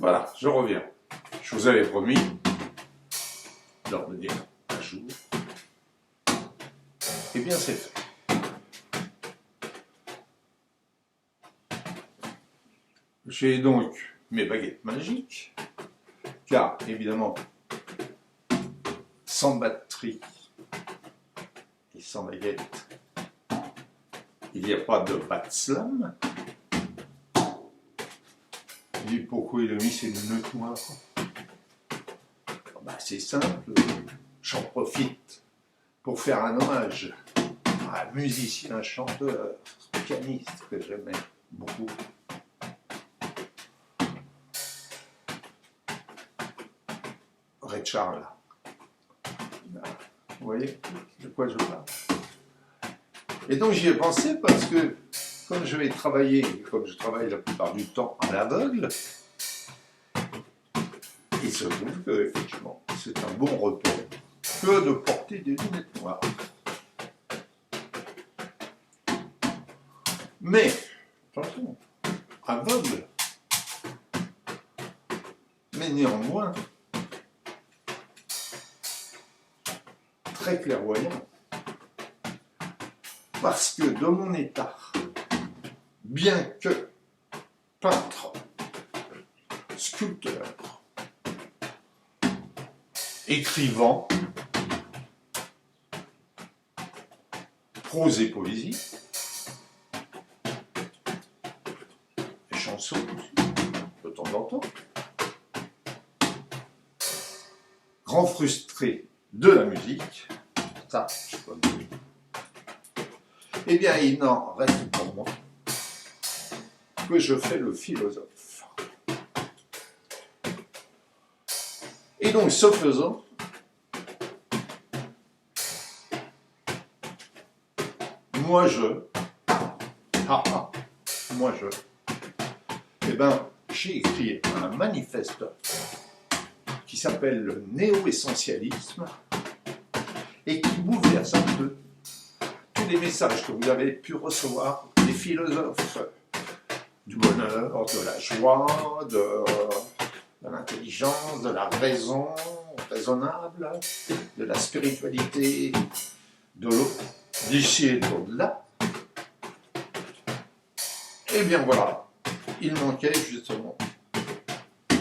Voilà, je reviens. Je vous avais promis de revenir un jour. Eh bien, c'est fait. J'ai donc mes baguettes magiques, car évidemment, sans batterie et sans baguette, il n'y a pas de bat slam. Et pourquoi il a mis ses lunettes noires? Ben, c'est simple, j'en profite pour faire un hommage à un musicien, chanteur, pianiste que j'aimais beaucoup. Ray Charles. Vous voyez de quoi je parle? Et donc j'y ai pensé parce que comme je vais travailler, comme je travaille la plupart du temps à l'aveugle, il se trouve que effectivement c'est un bon repos que de porter des lunettes noires. Mais, attention, aveugle, mais néanmoins très clairvoyant, parce que de mon état, bien que peintre, sculpteur, écrivant, prose et poésie, et chansons aussi, de temps en temps, grand frustré de la musique, ça, je peux le dire. Eh bien, il n'en reste pour moi que je fais le philosophe. Et donc, ce faisant, eh ben, j'ai écrit un manifeste qui s'appelle le néo-essentialisme et qui bouleverse un peu tous les messages que vous avez pu recevoir des philosophes du bonheur, de la joie, de l'intelligence, de la raison raisonnable, de la spiritualité, de d'ici et de l'au-delà. Et bien voilà, il manquait justement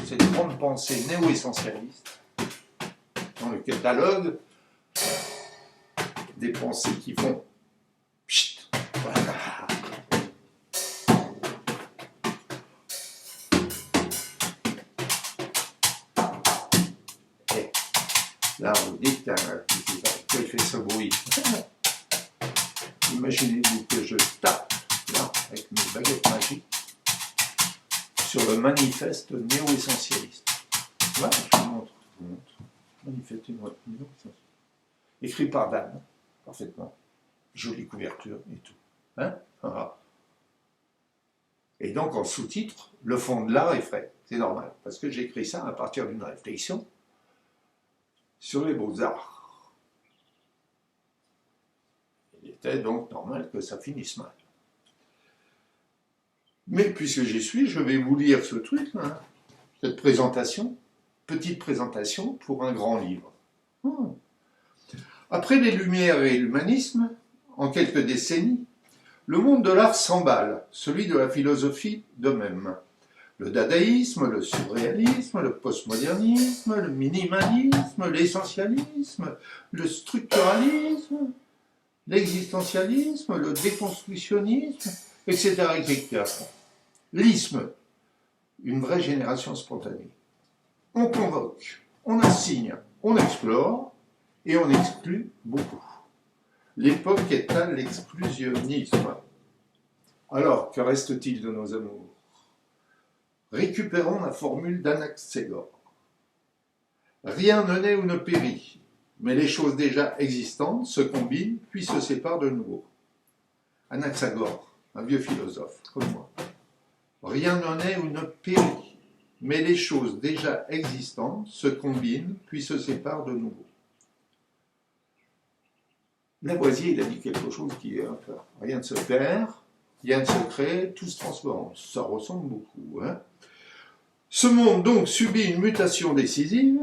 cette grande pensée néo-essentialiste dans le catalogue des pensées qui font pchit, voilà. Et là, vous dites qu'il fait ce bruit. Imaginez-vous que je tape là avec mes baguettes magiques sur le manifeste néo-essentialiste. Voilà, je vous montre. Manifeste néo-essentialiste. Écrit par Dan, parfaitement. Jolie couverture et tout. Hein? Voilà. Et donc en sous-titre, le fond de l'art est frais. C'est normal, parce que j'ai écrit ça à partir d'une réflexion sur les beaux-arts. Il était donc normal que ça finisse mal. Mais puisque j'y suis, je vais vous lire ce truc, hein, cette présentation, petite présentation pour un grand livre. Après les Lumières et l'humanisme, en quelques décennies, le monde de l'art s'emballe, celui de la philosophie de même. Le dadaïsme, le surréalisme, le postmodernisme, le minimalisme, l'essentialisme, le structuralisme, l'existentialisme, le déconstructionnisme, etc., etc. L'isme, une vraie génération spontanée. On convoque, on assigne, on explore et on exclut beaucoup. L'époque est à l'exclusionnisme. Alors, que reste-t-il de nos amours? Récupérons la formule d'Anaxagore. Rien ne naît ou ne périt, mais les choses déjà existantes se combinent puis se séparent de nouveau. Anaxagore, un vieux philosophe comme moi. Rien ne naît ou ne périt, mais les choses déjà existantes se combinent puis se séparent de nouveau. Lavoisier, il a dit quelque chose qui est un peu... Rien ne se perd, rien ne se crée, tout se transforme. Ça ressemble beaucoup. Hein? Ce monde donc subit une mutation décisive,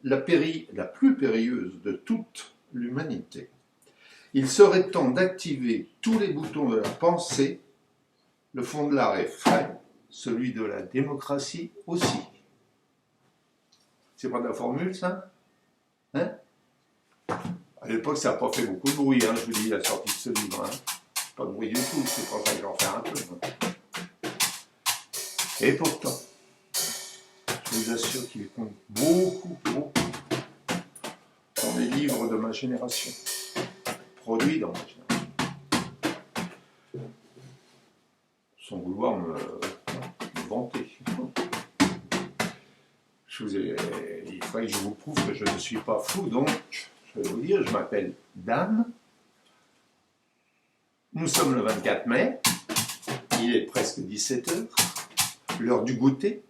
la plus périlleuse de toute l'humanité. Il serait temps d'activer tous les boutons de la pensée. Le fond de l'art est frais, celui de la démocratie aussi. C'est pas de la formule, ça? Hein? À l'époque, ça n'a pas fait beaucoup de bruit, hein, je vous dis, la sortie de ce livre. Hein. Pas de bruit du tout, c'est pour ça que j'en fais un peu. Hein. Et pourtant, je vous assure qu'il compte beaucoup, beaucoup dans les livres de ma génération, produits dans ma génération, sans vouloir me vanter. Il faudrait que je vous prouve que je ne suis pas fou, donc je vais vous dire, je m'appelle Dan. Nous sommes le 24 mai, il est presque 17h, l'heure du goûter.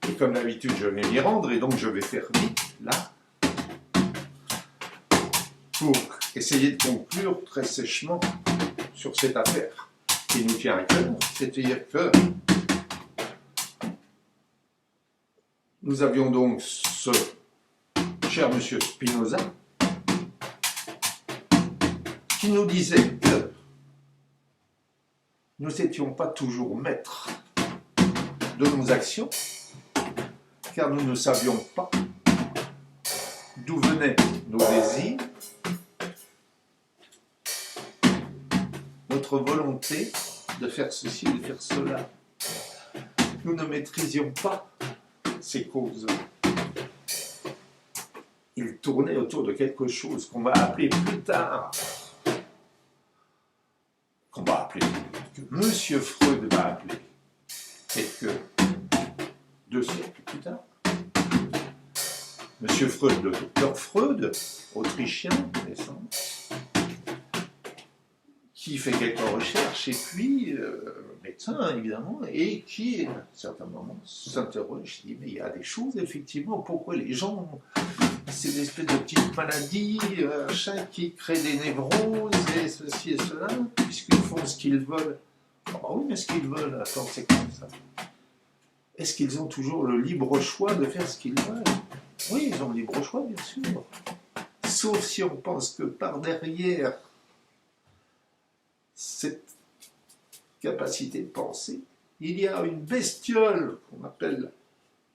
Et comme d'habitude, je vais m'y rendre et donc je vais faire vite, là, pour essayer de conclure très sèchement sur cette affaire qui nous tient à cœur, c'est-à-dire que nous avions donc ce cher monsieur Spinoza qui nous disait que nous n'étions pas toujours maîtres de nos actions, car nous ne savions pas d'où venaient nos désirs, notre volonté de faire ceci, de faire cela. Nous ne maîtrisions pas ces causes. Il tournait autour de quelque chose qu'on va appeler plus tard, que Monsieur Freud va appeler, quelques 2 siècles plus tard. Monsieur Freud, le docteur Freud, autrichien, naissance, qui fait quelques recherches, et puis, médecin évidemment, et qui, à un certain moment, s'interroge, dit, mais il y a des choses, effectivement, pourquoi les gens ont ces espèces de petites maladies, qui créent des névroses, et ceci et cela, puisqu'ils font ce qu'ils veulent. Ah bah oui, mais ce qu'ils veulent, attends, c'est comme ça. Est-ce qu'ils ont toujours le libre choix de faire ce qu'ils veulent? Oui, ils ont le libre choix, bien sûr. Sauf si on pense que par derrière cette capacité de penser, il y a une bestiole qu'on appelle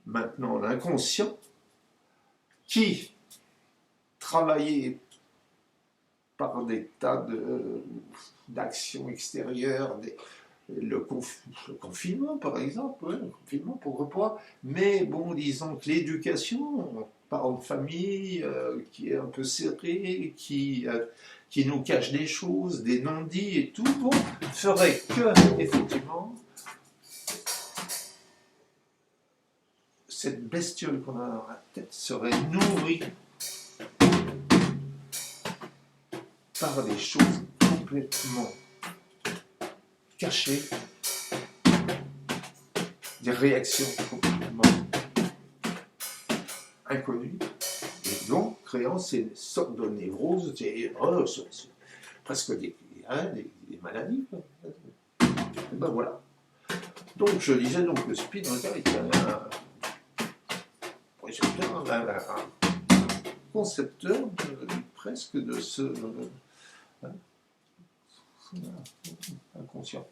maintenant l'inconscient, qui, travaillé par des tas d'actions extérieures, le confinement par exemple, ouais, le confinement, pourquoi pas, mais bon, disons que l'éducation, parents de famille, qui est un peu serrée, qui nous cache des choses, des non-dits et tout, bon, ferait que, effectivement, cette bestiole qu'on a dans la tête serait nourrie par des choses complètement cachées, des réactions complètement inconnues, et donc créant ces sortes de névroses, c'est presque des maladies. Et ben voilà. Donc je disais donc le Spinoza était un concepteur presque de ce inconscient.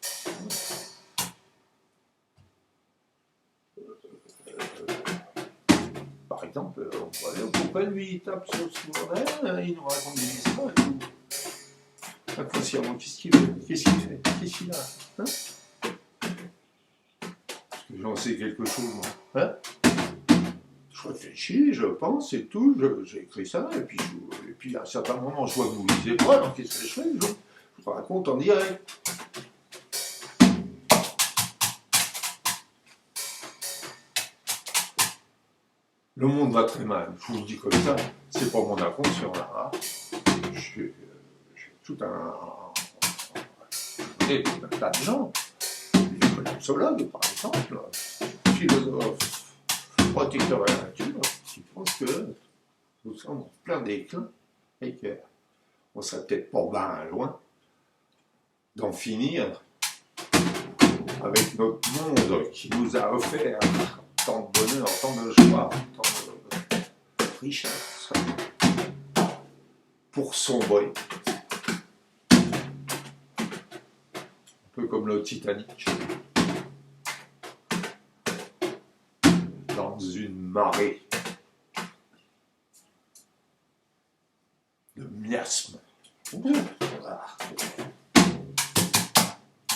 Par exemple, pourquoi lui il tape sur ce bordel, il nous raconte des histoires et tout. Inconsciemment, qu'est-ce qu'il fait? Qu'est-ce qu'il a, hein? Parce que j'en sais quelque chose, moi. Hein? Je réfléchis, je pense et tout, j'écris ça, et puis à un certain moment, je vois que vous ne lisez pas, donc qu'est-ce que je fais? Je raconte en direct. Le monde va très mal, je vous le dis comme ça, c'est pas mon inconscient là. J'ai tout un tas de gens, des psychologues par exemple, philosophes, protecteurs de la nature, qui pensent que nous sommes en plein déclin et qu'on serait peut-être pas bien loin d'en finir avec notre monde qui nous a offert tant de bonheur, tant de joie, tant de richesse, pour sombrer. Un peu comme le Titanic, dans une marée de miasmes.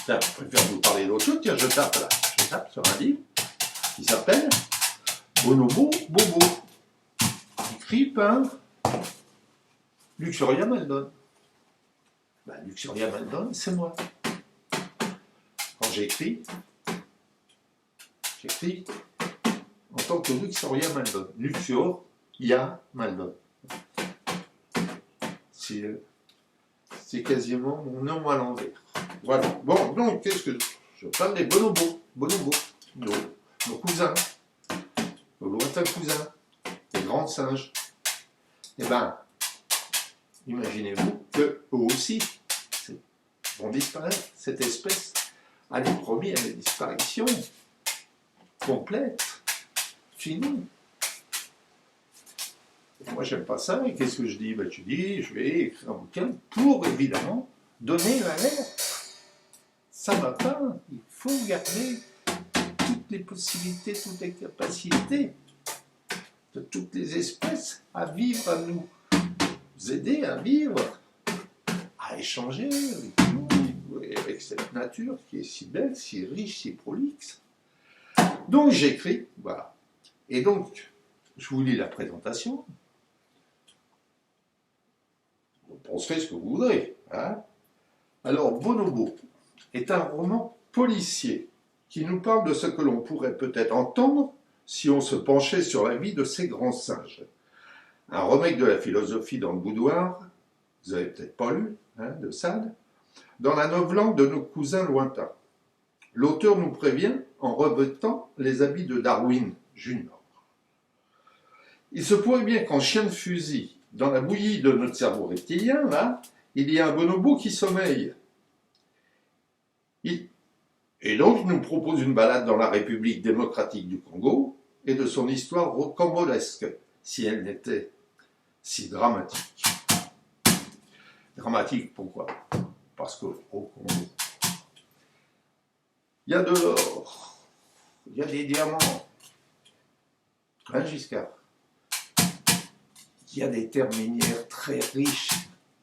Tiens, je préfère vous parler d'autre chose. Tiens, je tape sur un livre qui s'appelle Bonobo Bobo, écrit par Luxuria Maldon. Luxuria Maldon, c'est moi. Quand j'écris en tant que Luxuria Maldon. Luxuria Maldon. C'est quasiment mon nom à l'envers. Voilà. Bon, donc, qu'est-ce que je parle des bonobos, nos cousins, nos lointains cousins, les grands singes. Eh bien, imaginez-vous qu'eux aussi vont disparaître. Cette espèce a les promis à la disparition complète, finie. Et moi, j'aime pas ça. Et qu'est-ce que je dis? Je dis, je vais écrire un bouquin pour, évidemment, donner l'alerte. Ça ne va pas. Il faut garder toutes les possibilités, toutes les capacités de toutes les espèces à vivre, à nous aider à vivre, à échanger avec nous, et avec cette nature qui est si belle, si riche, si prolixe. Donc j'écris, voilà. Et donc, je vous lis la présentation. Vous penserez ce que vous voudrez. Hein? Alors, Bonobo est un roman policier qui nous parle de ce que l'on pourrait peut-être entendre si on se penchait sur la vie de ces grands singes. Un remake de la philosophie dans le boudoir, vous n'avez peut-être pas lu, hein, de Sade, dans la novlangue de nos cousins lointains. L'auteur nous prévient en revêtant les habits de Darwin Jr. Il se pourrait bien qu'en chien de fusil, dans la bouillie de notre cerveau reptilien, là, il y a un bonobo qui sommeille. Et donc, il nous propose une balade dans la République démocratique du Congo et de son histoire rocambolesque, si elle n'était si dramatique. Dramatique, pourquoi? Parce qu'au Congo, il y a de l'or, il y a des diamants, hein, Giscard? Il y a des terres minières très riches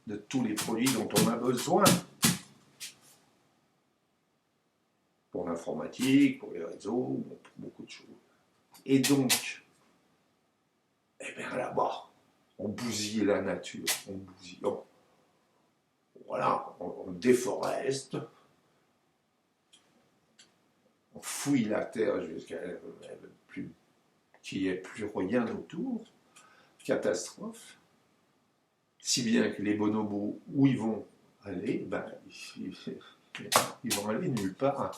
de tous les produits dont on a besoin. Pour l'informatique, pour les réseaux, pour beaucoup de choses. Et donc, eh bien là-bas, on bousille la nature, on déforeste, on fouille la terre jusqu'à qu'il n'y ait plus rien autour, catastrophe, si bien que les bonobos, où ils vont aller, ils vont aller nulle part.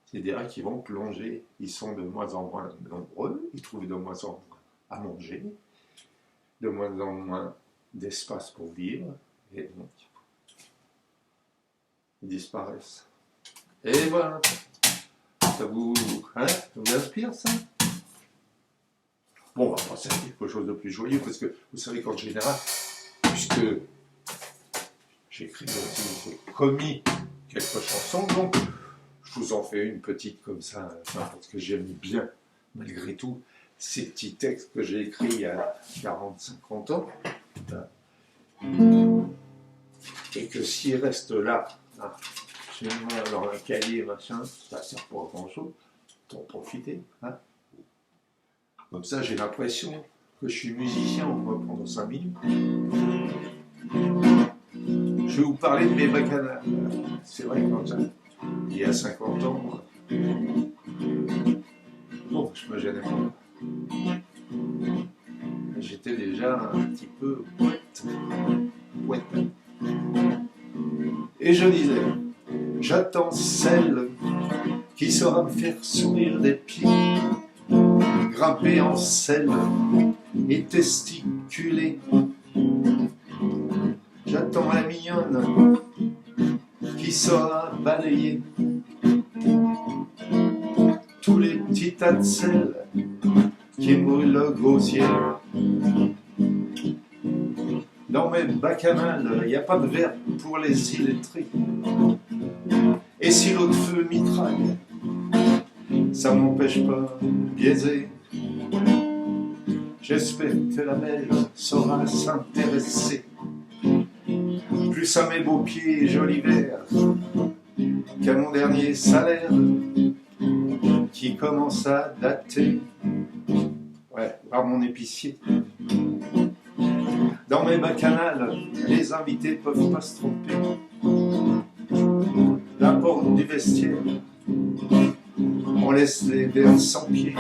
C'est-à-dire qu'ils vont plonger, ils sont de moins en moins nombreux, ils trouvent de moins en moins à manger, de moins en moins d'espace pour vivre, et donc ils disparaissent. Et voilà, ça vous inspire ça? Bon, on va passer à quelque chose de plus joyeux, parce que vous savez qu'en général, puisque j'écris aussi, j'ai commis quelques chansons, donc je vous en fais une petite comme ça, parce que j'aime bien, malgré tout, ces petits textes que j'ai écrits il y a 40-50 ans, et que s'ils restent là, chez moi, dans un cahier, machin, ça ne sert pas à grand-chose, t'en profiter. Hein. Comme ça, j'ai l'impression que je suis musicien, on va prendre 5 minutes. Je vais vous parler de mes bacchanales. C'est vrai que il y a 50 ans, bon, je me gênais pas. J'étais déjà un petit peu poète. Et je disais, j'attends celle qui saura me faire sourire des pieds, grimper en selle et testiculer. J'attends la mignonne qui saura balayer tas de sel qui me brûle le gosier. Dans mes bacchanales, il n'y a pas de verre pour les illettrés. Et si l'eau de feu mitraille, ça m'empêche pas de biaiser. J'espère que la belle saura s'intéresser plus à mes beaux pieds jolis verts qu'à mon dernier salaire qui commence à dater, ouais, par mon épicier. Dans mes bacchanales, les invités peuvent pas se tromper. La porte du vestiaire, on laisse les verres sans pied.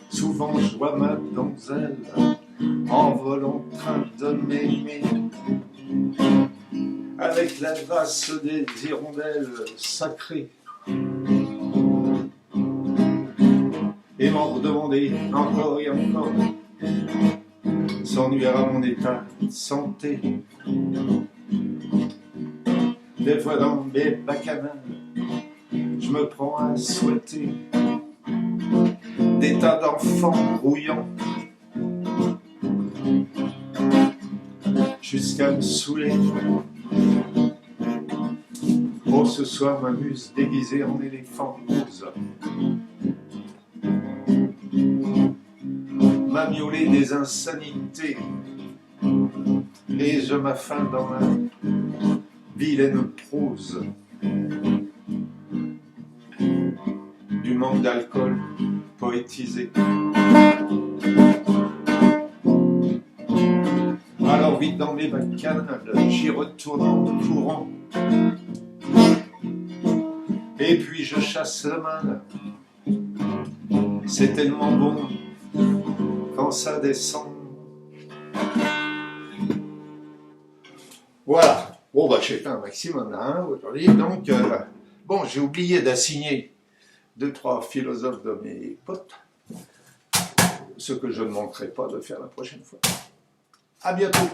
Souvent je vois ma donzelle en volant train de m'aimer, avec la grâce des hirondelles sacrées, et m'en redemander encore et encore, sans nuire à mon état de santé. Des fois dans mes bacchanales, je me prends à souhaiter des tas d'enfants grouillants, jusqu'à me saouler. Oh, ce soir m'amuse déguisé en éléphant rose, m'amioler des insanités, et je m'affame dans ma vilaine prose. Du manque d'alcool poétisé. Alors vite dans mes bacchanales, j'y retourne en courant. Et puis je chasse le mal. C'est tellement bon quand ça descend. Voilà. Bon, bah, j'ai fait un maximum là, hein, aujourd'hui. Donc, bon, j'ai oublié d'assigner 2-3 philosophes de mes potes, ce que je ne manquerai pas de faire la prochaine fois. À bientôt.